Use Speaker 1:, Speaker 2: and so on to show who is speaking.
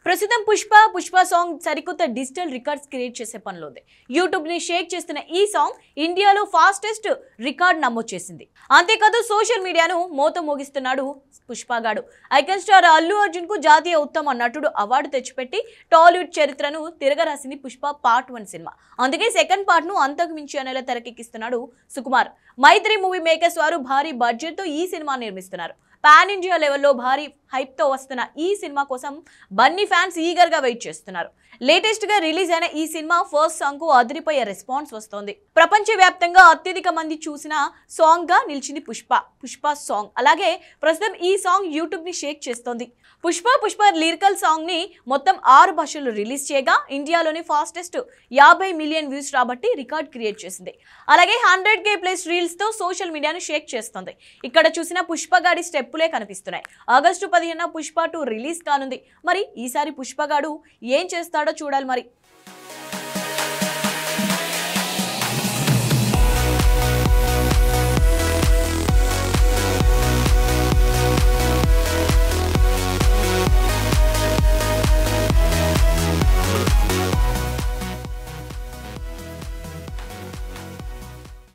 Speaker 1: ప్రస్తుతం పుష్ప సాంగ్ సరికొత్త digital records create చేసే పనిలో ఉంది. యూట్యూబ్ ని షేక్ చేస్తున్న ఈ సాంగ్ ఇండియాలో ఫాస్టెస్ట్ రికార్డ్ నమోదు చేసింది. అంతేకాదు సోషల్ మీడియాను మోత మోగిస్తున్నాడు పుష్పగాడు. ఐకాన్ స్టార్ అల్లు అర్జున్ కు జాతీయ ఉత్తమ నటుడు అవార్డు తెచ్చిపెట్టి టాలీవుడ్ చరిత్రను తిరగరాసింది పుష్ప పార్ట్ 1 సినిమా. అందుకే సెకండ్ పార్ట్ ను అంతకు మించి అనేలా తెరకెక్కిస్తున్నాడు సుకుమార్. మైత్రి మూవీ మేకర్స్ వారు భారీ బడ్జెట్ తో ఈ సినిమా నిర్మిస్తున్నారు. పాన్ ఇండియా లెవెల్లో భారీ హైప్ తో వస్తున్న ఈ సినిమా కోసం బన్నీ ఫ్యాన్స్ ఈగర్ గా వెయిట్ చేస్తున్నారు. లేటెస్ట్ గా రిలీజ్ అయిన ఈ సినిమా ఫస్ట్ సాంగ్ కు అదిరిపోయే రెస్పాన్స్ వస్తోంది. ప్రపంచ వ్యాప్తంగా అత్యధిక మంది చూసిన సాంగ్ గా నిలిచింది పుష్ప సాంగ్. అలాగే ప్రస్తుతం ఈ సాంగ్ యూట్యూబ్ ని షేక్ చేస్తోంది. పుష్ప లిరికల్ సాంగ్ ని మొత్తం 6 భాషల్లో రిలీజ్ చేయగా ఇండియాలోని ఫాస్టెస్ట్ 50 మిలియన్ వ్యూస్ రాబట్టి రికార్డ్ క్రియేట్ చేసింది. అలాగే 100K ప్లస్ రీల్స్ తో సోషల్ మీడియాను షేక్ చేస్తోంది. ఇక్కడ చూసిన పుష్పగాడి స్టెప్పులే కనిపిస్తున్నాయి. ఆగస్టు 15న పుష్ప 2 రిలీజ్ కానుంది. మరి ఈసారి పుష్పగాడు ఏం చేస్తాడో చూడాలి మరి.